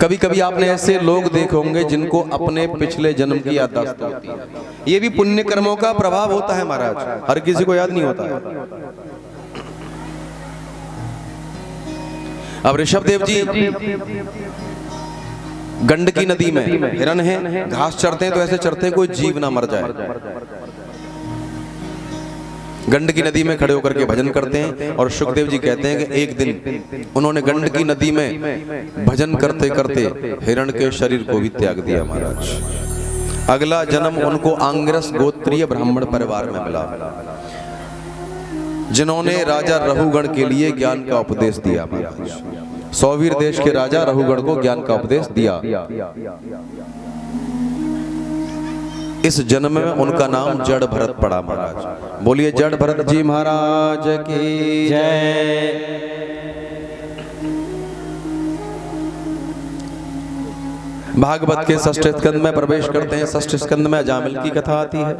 कभी कभी आपने ऐसे लोग देखे होंगे जिनको अपने पिछले जन्म की याददाश्त होती है। ये भी पुण्य कर्मों का प्रभाव होता है महाराज, हर किसी को याद नहीं होता है। अब ऋषभदेव जी गंडकी नदी में हिरन है, घास चरते हैं तो ऐसे चरते हैं कोई जीव ना मर जाए। गंडकी नदी में खड़े होकर के भजन करते हैं और सुखदेव जी कहते हैं कि एक दिन उन्होंने गंडकी नदी में भजन करते करते हिरण के शरीर को भी त्याग दिया महाराज। अगला जन्म उनको आंग्रस गोत्रीय ब्राह्मण परिवार में मिला, जिन्होंने राजा रहुगण के लिए ज्ञान का उपदेश दिया महाराज। सौवीर देश के राजा रहुगण को ज्ञान का उपदेश दिया। इस जन्म में उनका नाम जड़ भरत पड़ा महाराज। बोलिए जड़ भरत जी महाराज की जय। भागवत के षष्ठ स्कंद में प्रवेश करते हैं। षष्ठ स्कंद में अजामिल की कथा आती है।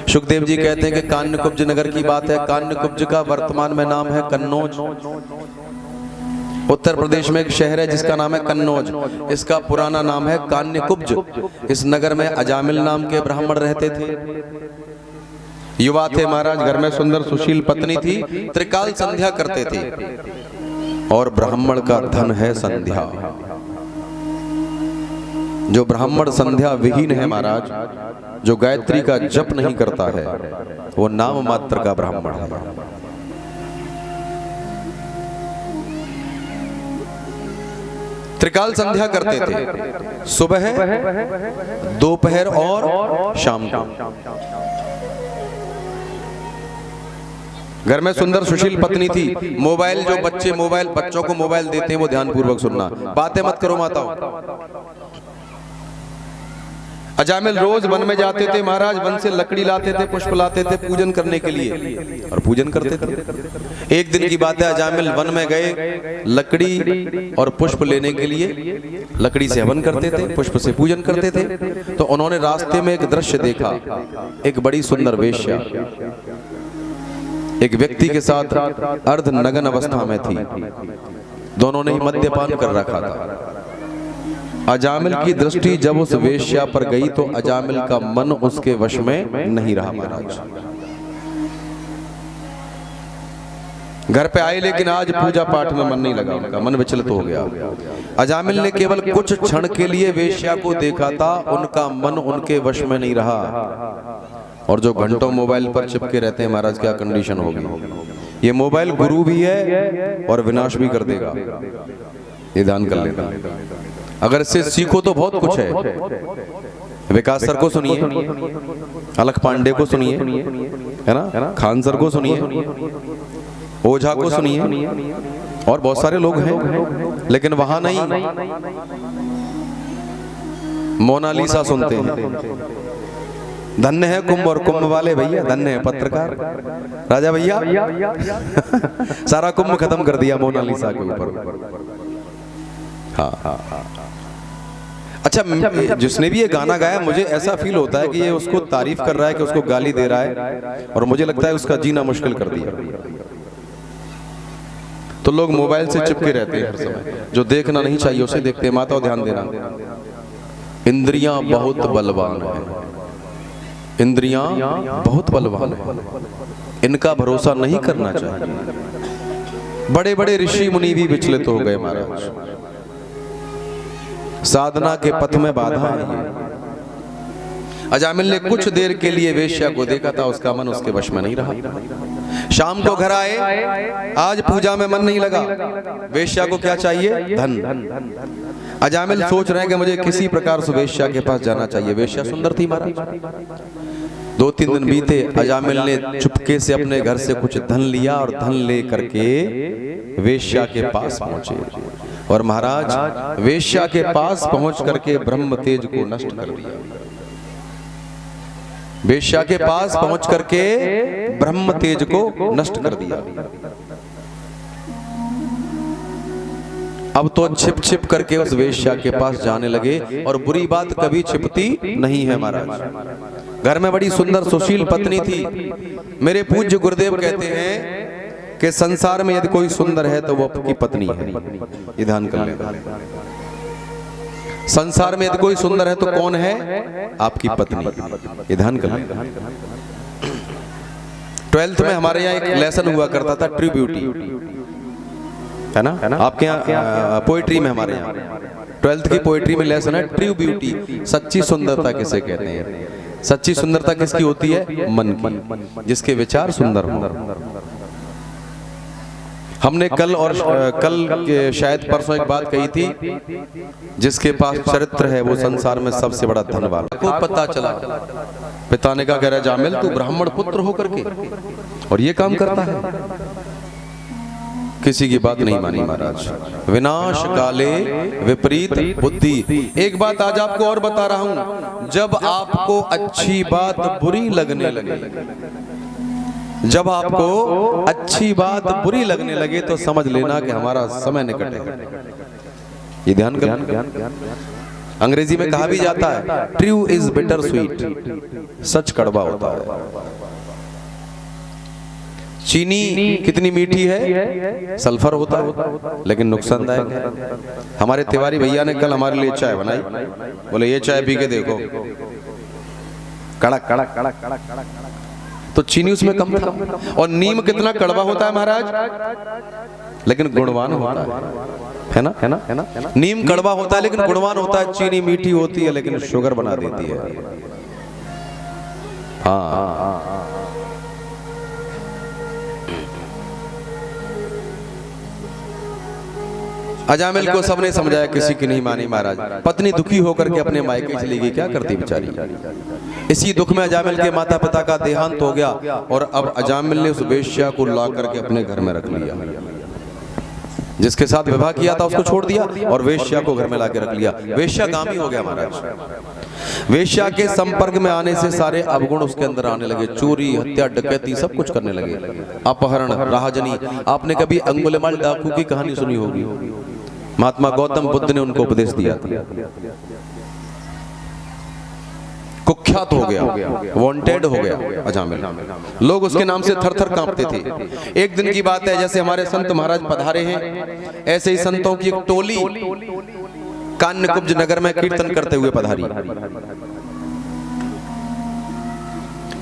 सुखदेव जी कहते हैं कि कान्यकुब्ज नगर की बात है। कान्यकुब्ज का वर्तमान में नाम है कन्नौज। उत्तर प्रदेश में एक शहर है जिसका नाम है कन्नौज, इसका पुराना नाम है कान्यकुब्ज। इस नगर में अजामिल नाम के ब्राह्मण रहते थे। युवा थे महाराज, घर में सुंदर सुशील पत्नी थी, त्रिकाल संध्या करते थे। और ब्राह्मण का धन है संध्या। जो ब्राह्मण संध्या विहीन है महाराज, जो गायत्री का जप नहीं करता है, वो नाम मात्र का ब्राह्मण है। त्रिकाल संध्या करते थे, सुबह, दोपहर और शाम को। घर में सुंदर सुशील पत्नी थी। मोबाइल जो बच्चों को मोबाइल देते हैं वो ध्यान पूर्वक सुनना, बातें मत करो माताओं। अजामिल रोज वन में जाते थे महाराज, वन से लकड़ी लाते थे, पुष्प लाते थे पूजन करने के लिए और पूजन करते थे। एक दिन की बात है, अजामिल वन में गए लकड़ी और पुष्प लेने के लिए। लकड़ी से हवन करते थे, पुष्प से पूजन करते थे। तो उन्होंने रास्ते में एक दृश्य देखा। एक बड़ी सुंदर वेश्या एक व्यक्ति के साथ अर्ध नग्न अवस्था में थी। दोनों ने मद्यपान कर रखा था। अजामिल की दृष्टि जब उस वेश्या पर गई तो अजामिल का मन उसके वश में नहीं रहा महाराज। घर पे आए लेकिन आज पूजा पाठ में मन नहीं लगा, उनका मन विचलित हो गया। अजामिल ने केवल कुछ क्षण के लिए वेश्या को देखा था, उनका मन उनके वश में नहीं रहा। और जो घंटों मोबाइल पर चिपके रहते हैं महाराज, क्या कंडीशन होगी। ये मोबाइल गुरु भी है और विनाश भी कर देगा, ये ध्यान कर लेना। अगर इससे सीखो तो बहुत कुछ है। विकास सर को सुनिए, अलख पांडे को सुनिए, है ना, खान सर को सुनिए, ओझा को सुनिए, और बहुत सारे लोग हैं। लेकिन वहां नहीं, मोनालिसा सुनते हैं। धन्य है कुंभ और कुंभ वाले भैया, धन्य है पत्रकार राजा भैया। सारा कुंभ खत्म कर दिया मोनालिसा के ऊपर। हाँ। अच्छा, जिसने भी ये गाना गाया, मुझे ऐसा फील होता है कि ये उसको तारीफ कर रहा है कि उसको गाली दे रहा है, और मुझे लगता है उसका जीना मुश्किल कर दिया। तो लोग मोबाइल से चिपके रहते हैं हर समय, जो देखना नहीं चाहिए उसे देखते हैं। माताओं ध्यान देना, इंद्रियां बहुत बलवान है, इंद्रियां बहुत बलवान है, इनका भरोसा नहीं करना चाहिए। बड़े बड़े ऋषि मुनि भी विचलित हो गए महाराज। साधना के पथ में बाधा है। अजामिल ने कुछ देर के लिए वेश्या को देखा था, उसका मन उसके वश में नहीं रहा। शाम को घर आए, आज पूजा में मन नहीं लगा। वेश्या को क्या चाहिए? धन। अजामिल सोच रहे हैं कि मुझे किसी प्रकार से वेश्या के पास जाना चाहिए। वेश्या सुंदर थी महाराज। 2-3 दिन बीते, अजामिल ने चुपके से अपने घर से कुछ धन लिया और धन ले करके वेश्या के पास पहुंचे। और महाराज वेश्या के पास पहुंच करके ब्रह्म तेज को नष्ट कर दिया। वेश्या के पास पहुंच करके ब्रह्म तेज को नष्ट कर दिया। अब तो छिप छिप करके उस वेश्या के पास जाने लगे। और बुरी बात कभी छिपती नहीं है महाराज। घर में बड़ी सुंदर सुशील पत्नी थी। मेरे पूज्य गुरुदेव कहते हैं कि संसार में यदि कोई सुंदर है तो वो आपकी पत्नी है, ये ध्यान कर लेना। संसार में यदि कोई सुंदर है तो कौन है? आपकी पत्नी। ये ध्यान कर लें। 12th में हमारे यहाँ एक लेसन हुआ करता था, ट्रू ब्यूटी, है ना? आपके यहाँ पोएट्री में, हमारे यहाँ 12th की पोएट्री में लेसन है ट्रू ब्यूटी, सच्ची सुंदरता किसे कहते हैं? सच्ची सुंदरता किसकी होती है? मन की, जिसके विचार सुंदर हों। हमने कल शायद परसों एक बात कही थी, जिसके पास चरित्र है वो संसार में सबसे बड़ा धनवान। को पता चला, पिता ने कहा, कह रहा जामिल तू ब्राह्मण पुत्र होकर के और ये काम करता है। किसी की बात नहीं मानी महाराज। विनाश काले विपरीत बुद्धि। एक बात आज आपको और बता रहा हूं, जब आपको अच्छी बात बुरी लगने लगे, जब आपको अच्छी बात बुरी लगने लगे तो समझ लेना कि हमारा समय निकट है। ये ध्यान कर। अंग्रेजी में कहा भी जाता है, ट्रू इज बिटर स्वीट, सच कड़वा होता है। चीनी कितनी मीठी है, सल्फर होता है लेकिन नुकसानदायक है। हमारे तिवारी भैया ने कल हमारे लिए चाय बनाई, बोले ये चाय पी के देखो, कड़क कड़क कड़क कड़क कड़क, तो चीनी उसमें कम था। और नीम कितना कड़वा होता है महाराज, लेकिन गुणवान होता है ना? है ना? है ना? नीम कड़वा होता है लेकिन गुणवान होता है। चीनी मीठी होती है लेकिन शुगर बना देती है। हाँ, अजामिल को सबने समझाया, किसी की नहीं मानी महाराज। पत्नी दुखी होकर के अपने मायके चली गई, क्या करती बेचारी। इसी दुख में अजामिल के माता पिता का देहांत हो गया और अब अजामिल ने उस वेश्या को ला करके अपने घर में रख लिया। जिसके साथ विवाह किया था उसको छोड़ दिया और वेश्या को घर में लाके रख लिया। वेश्या गामी हो गया महाराज। वेश्या के संपर्क में आने से सारे अवगुण उसके अंदर आने लगे। चोरी, हत्या, डकैती सब कुछ करने लगे, अपहरण, राहजनी। आपने कभी अंगुलिमाल डाकू की कहानी सुनी होगी, महात्मा गौतम बुद्ध ने उनको उपदेश दिया था। कुख्यात हो गया, वांटेड हो गया अजामिल। लोग उसके नाम से थर थर कांपते थे। एक दिन की बात है, जैसे हमारे संत महाराज पधारे हैं, ऐसे ही संतों की एक टोली कान्यकुब्ज नगर में कीर्तन करते हुए पधारी।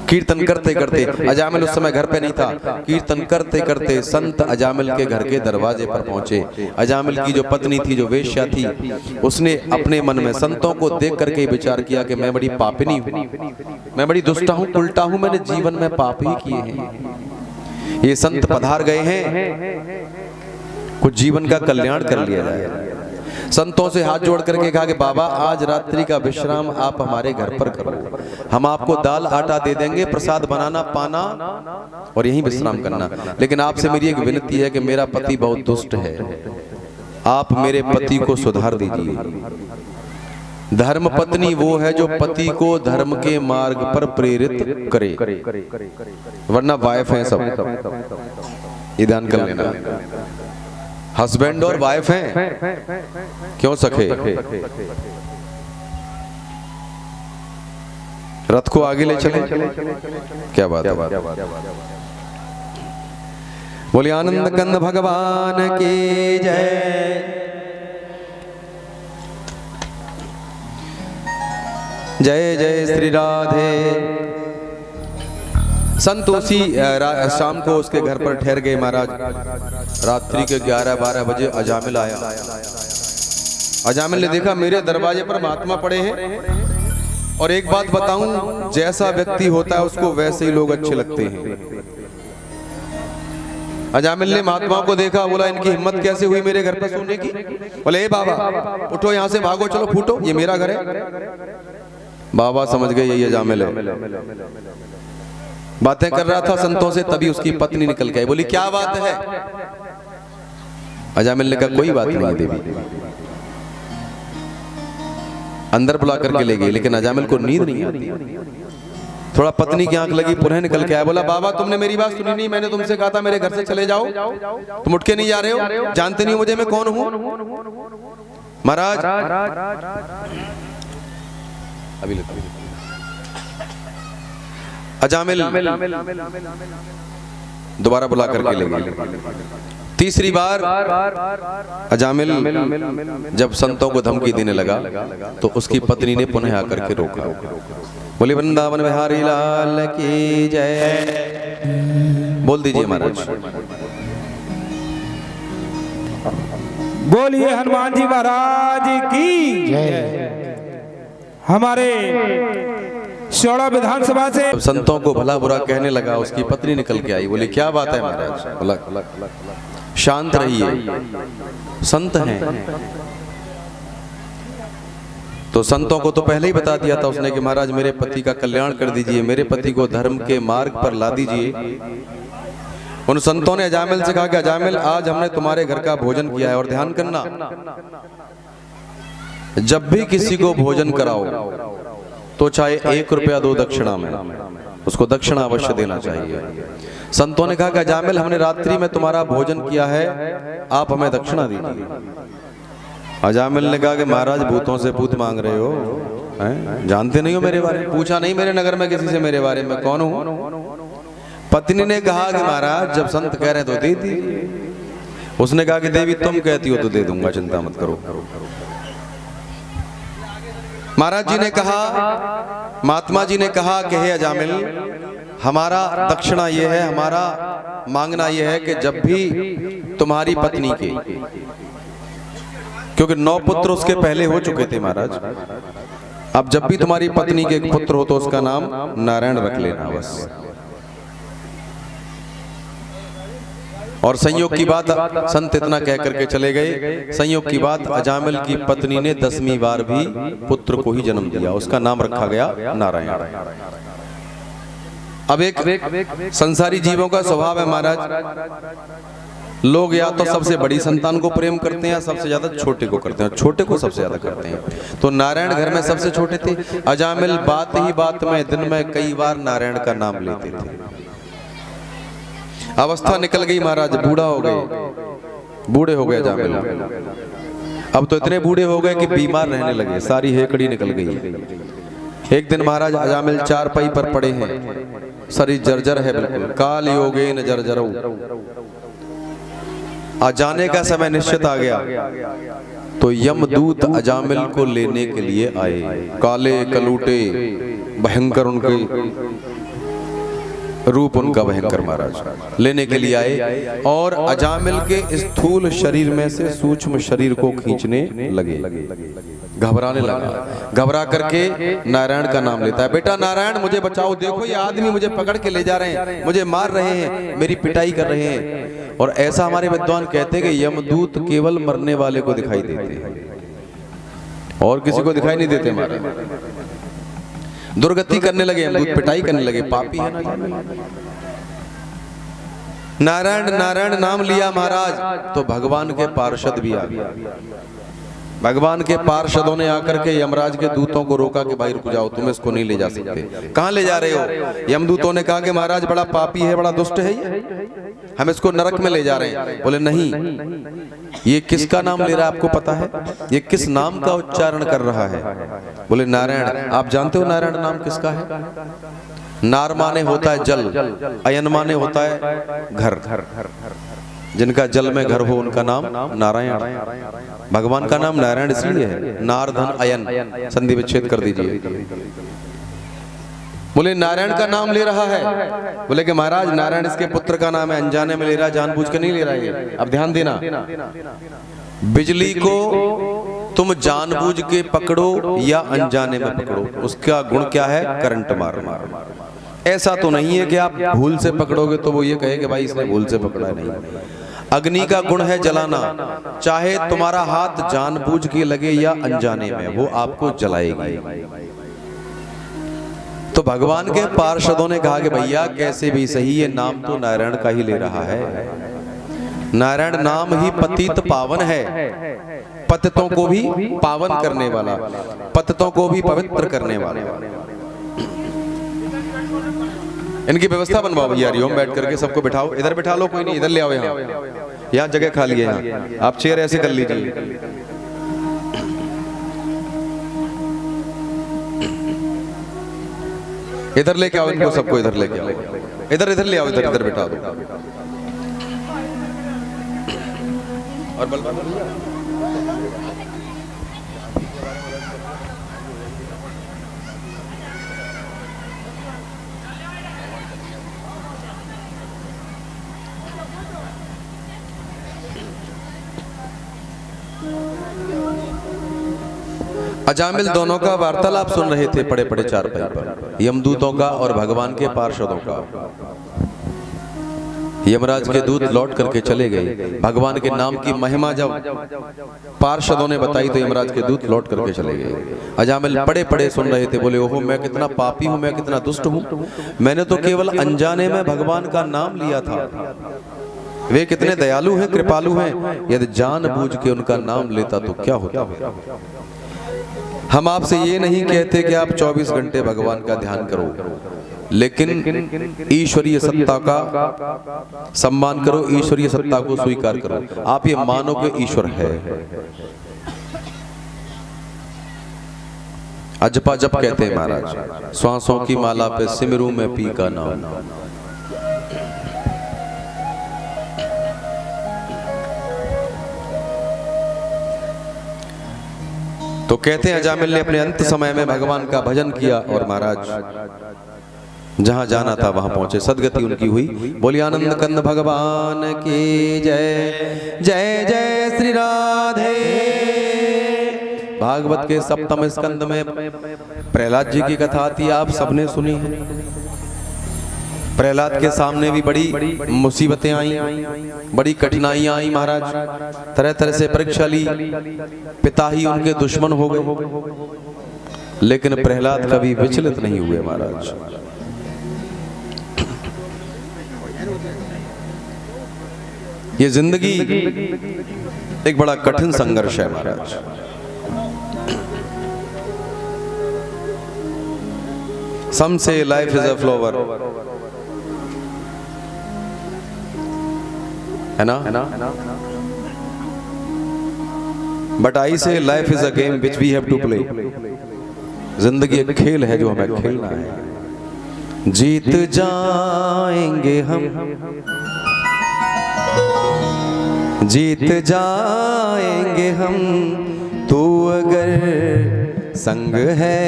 कीर्तन करते करते, अजामिल उस समय घर पे नहीं था, कीर्तन करते करते संत अजामिल के घर के दरवाजे पर पहुंचे। अजामिल की जो पत्नी थी, जो वेश्या थी, उसने अपने मन में संतों को देख करके विचार किया कि मैं बड़ी पापिनी हूं, मैं बड़ी दुष्टा हूं, उल्टा हूं, मैंने जीवन में पाप ही किए हैं। ये संत पधार गए हैं, कुछ जीवन का कल्याण कर लिया जाए। संतों से हाथ जोड़ करके कहा कि बाबा आज रात्रि का विश्राम आप हमारे घर पर करो, हम आपको दाल आटा दे देंगे, प्रसाद बनाना, पाना और यहीं विश्राम करना। लेकिन आपसे मेरी एक विनती है कि मेरा पति बहुत दुष्ट है, आप मेरे पति को सुधार दीजिए। धर्म पत्नी वो है जो पति को धर्म के मार्ग पर प्रेरित करे, वरना वाइफ है सब। ये ध्यान कर लेना, हस्बैंड और वाइफ हैं, क्यों सखे। रथ को आगे ले चले, क्या बात है। बोले आनंद कंद भगवान की जय। जय जय श्री राधे। संत उसी शाम को उसके घर पर ठहर गए महाराज। रात्रि के 11-12 बजे अजामिल आया। अजामिल ने देखा मेरे दरवाजे पर महात्मा पड़े हैं, और एक बात बताऊं, जैसा व्यक्ति होता है उसको वैसे ही लोग अच्छे लगते हैं। अजामिल ने महात्मा को देखा, बोला इनकी हिम्मत कैसे हुई मेरे घर पर सोने की। बोले ए बाबा उठो, यहाँ से भागो, चलो फूटो, ये मेरा घर है। बाबा समझ गए ये अजामिल है। बातें कर रहा था संतों से, तभी उसकी पत्नी निकल के आई। बोली क्या बात है। अजामिल ने कहा कोई बात नहीं देवी। अंदर बुला करके ले गई, लेकिन अजामिल को नींद नहीं आती। थोड़ा पत्नी की आंख लगी, पुनः निकल के आया। बोला बाबा तुमने मेरी बात सुनी नहीं, मैंने तुमसे कहा था मेरे घर से चले जाओ, तुम उठ के नहीं जा रहे हो, जानते नहीं मुझे मैं कौन हूं। महाराज अभी अजामिल दोबारा बुला करके ले गए। तीसरी बार अजामिल जब संतों को धमकी देने लगा तो उसकी पत्नी ने पुनः आकर के रोका। बोले वृंदावन बिहारी लाल की जय। बोल दीजिए महाराज। बोलिए हनुमान जी महाराज की जय। हमारे शौड़ा विधानसभा से संतों को भला बुरा कहने लगा, उसकी पत्नी निकल के आई। बोले क्या बात है महाराज? बोला शांत रहिए, संत हैं। तो संतों को तो पहले ही बता दिया था उसने कि महाराज मेरे पति का कल्याण कर दीजिए, मेरे पति को धर्म के मार्ग पर ला दीजिए। उन संतों ने अजामिल से कहा कि अजामिल आज हमने तुम्हारे घर का भोजन किया है, और ध्यान करना जब भी किसी को भोजन कराओ तो चाहे 1 रुपया दो दक्षिणा में, उसको दक्षिणा अवश्य देना चाहिए। संतों ने कहा कि अजामिल हमने रात्रि में तुम्हारा भोजन किया है, आप हमें दक्षिणा दीजिए। अजामिल ने कहा कि महाराज भूतों से भूत मांग रहे हो, जानते नहीं हो मेरे बारे में, पूछा नहीं मेरे नगर में किसी से मेरे बारे में, कौन हूं? पत्नी ने कहा कि महाराज जब संत कह रहे हैं तो दे दीजिए। उसने कहा कि देवी तुम कहती हो तो दे दूंगा, चिंता मत करो। महाराज जी ने कहा, महात्मा जी ने कहा कि हे अजामिल हमारा दक्षिणा ये है, हमारा मांगना ये है कि जब भी तुम्हारी पत्नी के, क्योंकि 9 पुत्र उसके पहले हो चुके थे महाराज, अब जब भी तुम्हारी पत्नी के पुत्र हो तो उसका नाम नारायण रख लेना बस। और संयोग की बात, संत इतना कह करके चले गए। संयोग की बात अजामिल की पत्नी ने 10वीं बार भी पुत्र को ही जन्म दिया, उसका नाम रखा गया नारायण। अब एक संसारी जीवों का स्वभाव है महाराज, लोग या तो सबसे बड़ी संतान को प्रेम करते हैं या सबसे ज्यादा छोटे को करते हैं, छोटे को सबसे ज्यादा करते हैं। तो नारायण घर में सबसे छोटे थे। अजामिल बात ही बात में दिन में कई बार नारायण का नाम लेते थे। अवस्था निकल गई महाराज, बूढ़ा हो गए, बूढ़े हो गए अजामिल। अब तो इतने बूढ़े हो गए कि बीमार रहने लगे, सारी हेकड़ी निकल गई। एक दिन महाराज अजामिल चारपाई पर पड़े हैं, शरीर जर्जर है बिल्कुल, काल योगेन जर्जरौ। आज जाने का समय निश्चित आ गया तो यमदूत अजामिल को लेने के लिए आए। काले कलूटे भयंकर, उनके रूप उनका भयंकर महाराज लेने के लिए आए और अजामिल के स्थूल शरीर में से सूक्ष्म शरीर को खींचने लगे। घबराने लगा, घबरा करके नारायण का नाम लेता है। बेटा नारायण मुझे बचाओ, देखो ये आदमी मुझे पकड़ के ले जा रहे हैं, मुझे मार रहे हैं, मेरी पिटाई कर रहे हैं। और ऐसा हमारे विद्वान कहते हैं कि यमदूत केवल मरने वाले को दिखाई देते हैं और किसी को दिखाई नहीं देते महाराज। दुर्गति करने लगे, यमदूत पिटाई करने लगे, पापी है ना। नारायण नारायण नाम लिया महाराज तो भगवान के पार्षद भी आ गए। भगवान के पार्षदों ने आकर के यमराज के दूतों को रोका कि भाई रुक जाओ, तुम इसको नहीं ले जा सकते। कहां ले जा रहे हो? यमदूतों ने कहा कि महाराज बड़ा पापी है, बड़ा दुष्ट है ये, हम इसको नरक में ले जा रहे हैं। बोले नहीं, ये किसका नाम ले रहा है आपको पता है? ये किस नाम का उच्चारण कर रहा है? बोले नारायण। आप जानते हो नारायण नाम किसका है? नार माने होता है जल, अयन माने होता है घर। जिनका जल में घर हो उनका नाम नारायण। भगवान का नाम नारायण इसलिए है, नार धन अयन, संधि विच्छेद कर दीजिए। बोले नारायण का नाम ले रहा है। बोले कि महाराज नारायण इसके पुत्र का नाम है, अनजाने में ले रहा है, जानबूझ के नहीं ले रहा है। अब ध्यान देना, बिजली को तुम जानबूझ के पकड़ो या अनजाने में पकड़ो, उसका गुण क्या है? करंट मारना। ऐसा तो नहीं है कि आप भूल से पकड़ोगे तो वो ये कहे कि भाई इसने भूल से पकड़ा है, नहीं। अग्नि का गुण है जलाना, चाहे तुम्हारा हाथ जानबूझ के लगे या अनजाने में, वो आपको जलाएगी। तो भगवान के पार्षदों ने कहा कि भैया कैसे भी सही ये नाम तो नारायण का ही ले रहा है। नारायण नाम ही पतित पावन है, पतितों को भी पावन करने वाला, पतितों को भी पवित्र करने वाला। इनकी व्यवस्था बनवाओ भैया, हरिओम बैठ करके सबको बिठाओ। इधर बिठा लो, कोई नहीं इधर ले आओ, यहाँ जगह खाली है, यहाँ आप चेयर ऐसे कर लीजिए। इधर लेके आओ इनको सबको, इधर लेके आओ, इधर ले आओ, इधर बिठा दो। और बलबहादुर भैया अजामिल दोनों का वार्तालाप सुन रहे थे पड़े पड़े चारपाई पर, यमदूतों का और भगवान के पार्षदों का। यमराज के दूत लौट करके चले गए। भगवान के नाम की महिमा जब पार्षदों ने बताई तो यमराज के दूत लौट करके चले गए। अजामिल पड़े पड़े सुन रहे थे, बोले ओहो मैं कितना पापी हूं, मैं कितना दुष्ट हूं, मैंने तो केवल अनजाने में भगवान का नाम लिया था। वे कितने दयालु हैं, कृपालु हैं, यदि जानबूझ के उनका नाम लेता तो क्या होता। हम आपसे ये नहीं कहते कि आप 24 घंटे भगवान का ध्यान करो, लेकिन ईश्वरीय सत्ता का सम्मान करो, ईश्वरीय सत्ता को स्वीकार करो। आप ये मानो कि ईश्वर है। अजपा जप कहते हैं महाराज, श्वासों की माला पे सिमरू में पी का नाम। तो कहते हैं अजामिल ने अपने अंत समय में भगवान का भजन किया और महाराज जहां जाना था वहां पहुंचे, सदगति उनकी हुई। बोलिए आनंद कंद भगवान की जय। जय जय श्री राधे। भागवत के सप्तम स्कंद में प्रहलाद जी की कथा आती है, आप सबने सुनी है। प्रहलाद के सामने भी बड़ी मुसीबतें आई, बड़ी कठिनाइयां आई महाराज, तरह तरह से परीक्षा ली, पिता ही उनके दुश्मन हो गए, लेकिन प्रहलाद कभी विचलित नहीं हुए महाराज। ये जिंदगी एक बड़ा कठिन संघर्ष है महाराज। Some say life is a flower, है ना? But I say life is a game which we have to play. जिंदगी एक खेल है जो हमें खेलना है। जीत जाएंगे हम, जीत जाएंगे हम, तू अगर संग है।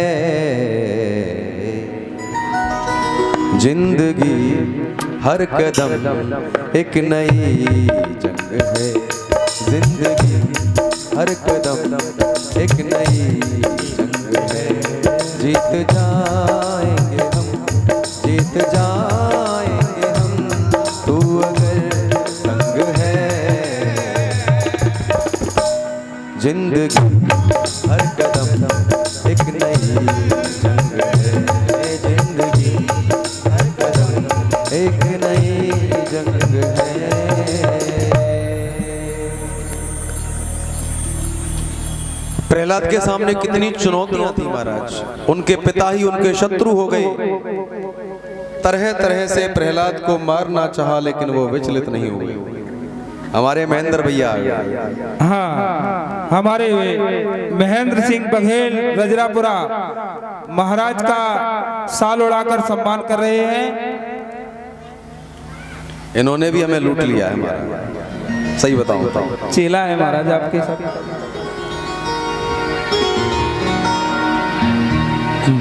जिंदगी हर कदम एक नई जंग है। जिंदगी हर कदम एक नई जंग है। जीत जाएंगे हम, जीत जाएंगे हम, तू अगर संग है। जिंदगी हर कदम एक नई जंग है। जिंदगी एक नई जंग है। प्रहलाद के सामने कितनी चुनौतियां थी महाराज। उनके पिता ही उनके शत्रु हो गए। तरह तरह से प्रहलाद को मारना चाहा, लेकिन वो विचलित नहीं हुए। हमारे महेंद्र भैया आ गए। हाँ, हमारे महेंद्र सिंह बघेल रजरापुरा महाराज का साल उड़ाकर सम्मान कर रहे हैं। इन्होंने भी हमें लूट लिया है महाराज, सही बताऊं। चेला है महाराज आपके साथ।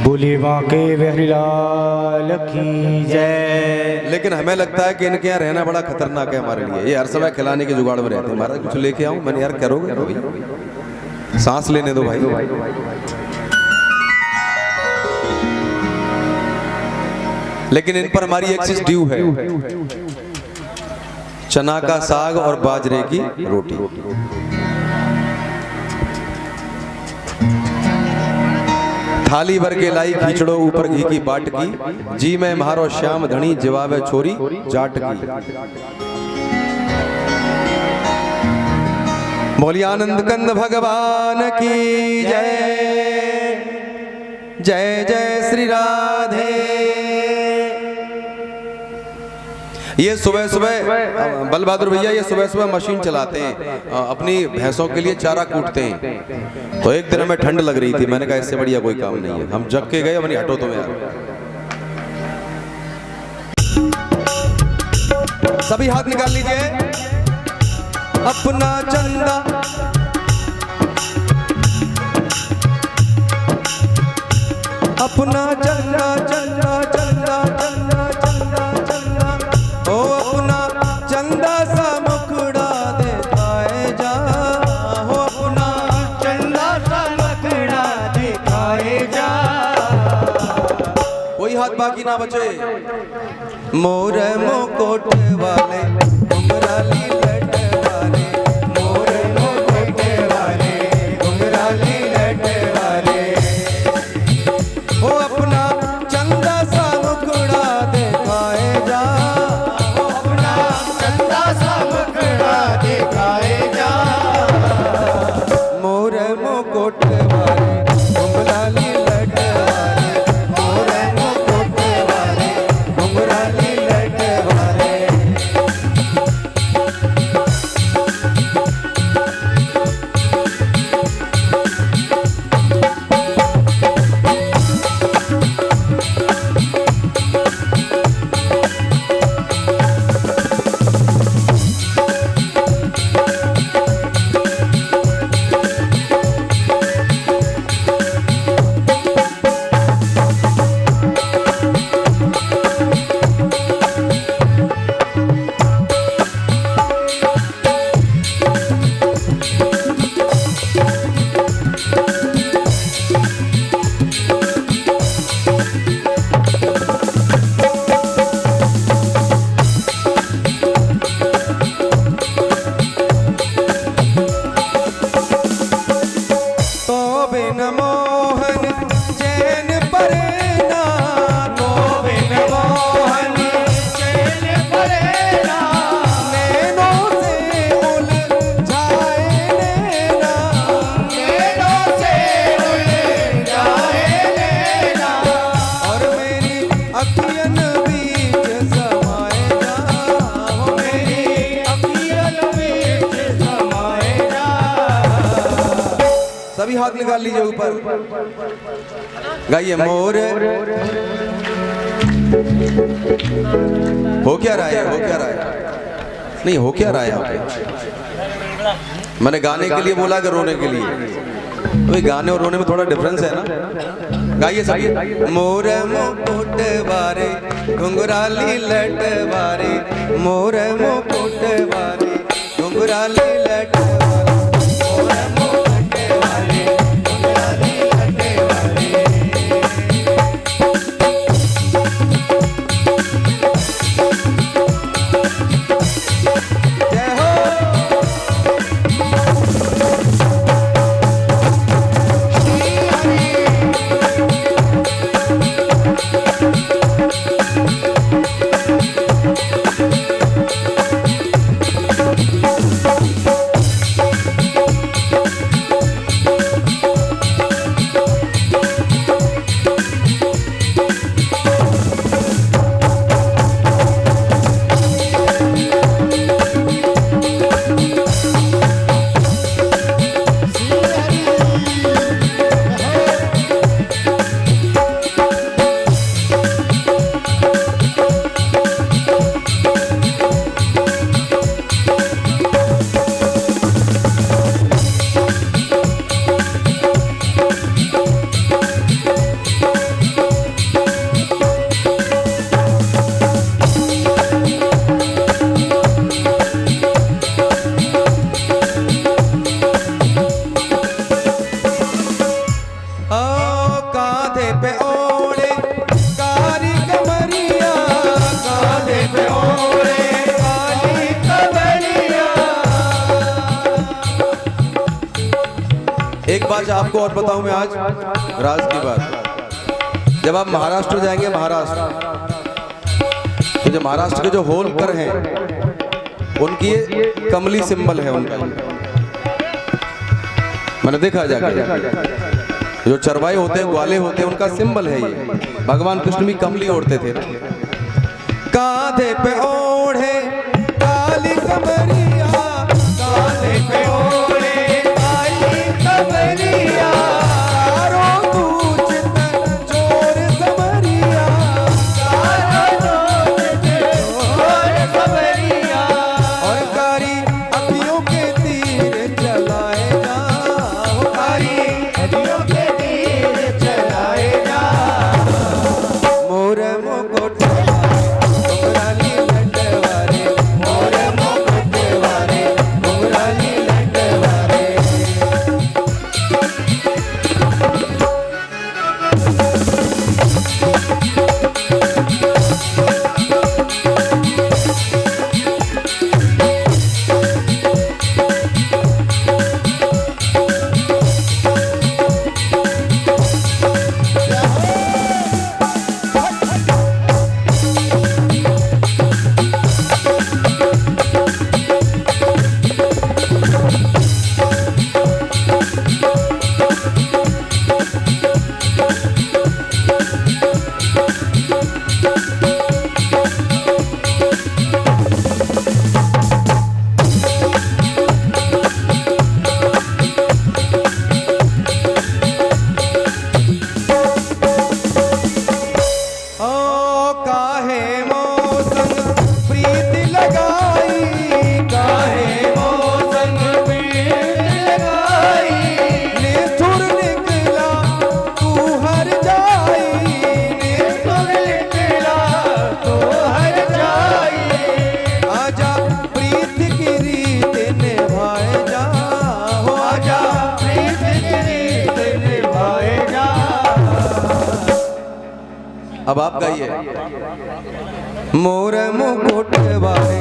बोले बांके बिहारी लाल की जय। लेकिन हमें लगता है कि इनके यहाँ रहना बड़ा खतरनाक है हमारे लिए। ये हर समय खिलाने के जुगाड़ में रहते हैं महाराज। कुछ लेके आऊं मैंने, यार करोगे भाई, सांस लेने दो भाई। लेकिन इन पर हमारी एक्सिस ड्यू है। चना का साग और बाजरे की रोटी। थाली भर के लाई खींचड़ो ऊपर घी की बाट की। जी में म्हारो श्याम धनी जवाब छोरी जाट की। बोलिए आनंद कंद भगवान की जय। जय जय श्री राधे। ये सुबह सुबह बलबहादुर भैया ये सुबह सुबह मशीन चलाते हैं, अपनी भैंसों के लिए चारा कूटते हैं। तो एक दिन हमें ठंड लग रही थी, मैंने कहा इससे बढ़िया कोई काम नहीं है। हम जग के गए, अपनी हटो तुम यार। सभी हाथ निकाल लीजिए। अपना चंदा अपना चंदा चंदा चंदा चंदा चंदा चंदा ओ अपना चंदा सा मुखड़ा दिखाए जा, हो अपना चंदा सा मुखड़ा दिखाए जा। कोई हाथ बाकी ना बचे। मोर मुकुट वाले घुंघराली लट वाले, मोर मुकुट वाले घुंघराली लट वाले, वो अपना चंदा सा मुखड़ा दिखाए जा, वो अपना चंदा सा मुखड़ा दिखाए जा। मोर मुकुट वाले घुंघराली लट वाले, मोर मुकुट वाले घुंघराली लट वाले। तो बिन मोहन चैन परेना, तो बिन मोहन चैन परेना, नैनों से उलझाए नैना, नैनों से उलझाए नैना, और मेरी अखियन बीच समाए जा, हो मेरी अखियन बीच समाए जा। सभी हाथ निकाल लीजिए ऊपर, गाइए। मोर हो क्या रहा है, हो क्या रहा है, नहीं हो क्या रहा है यहाँ पे? मैंने गाने के लिए बोला कि रोने के लिए? तो गाने और रोने में थोड़ा डिफरेंस है ना। गाइए सभी। मोर मुकुट वारे घुंघराली लट वारे, मोर मुकुट वारे घुंघराली लट वारे, मोर मुकुट वारे घुंघराली लट वारे। जय हो। एक बात आपको और बताऊं मैं आज राज की बात। जब आप महाराष्ट्र जाएंगे, महाराष्ट्र, तो जो महाराष्ट्र के जो होलकर हैं उनकी ये कमली सिंबल है उनका। मैंने देखा जाके जो चरवाए होते हैं, ग्वाले होते हैं, उनका सिंबल है ये। भगवान कृष्ण भी कमली ओढ़ते थे। कांधे पे ओढ़े काली कमरिया, कांधे पे ओढ़े काली कमरिया, चारों कूचत चोर समरिया, चारों कूचत चोर समरिया, और कारी अखियों के अब आप गाइए। मोर मुकुट वाले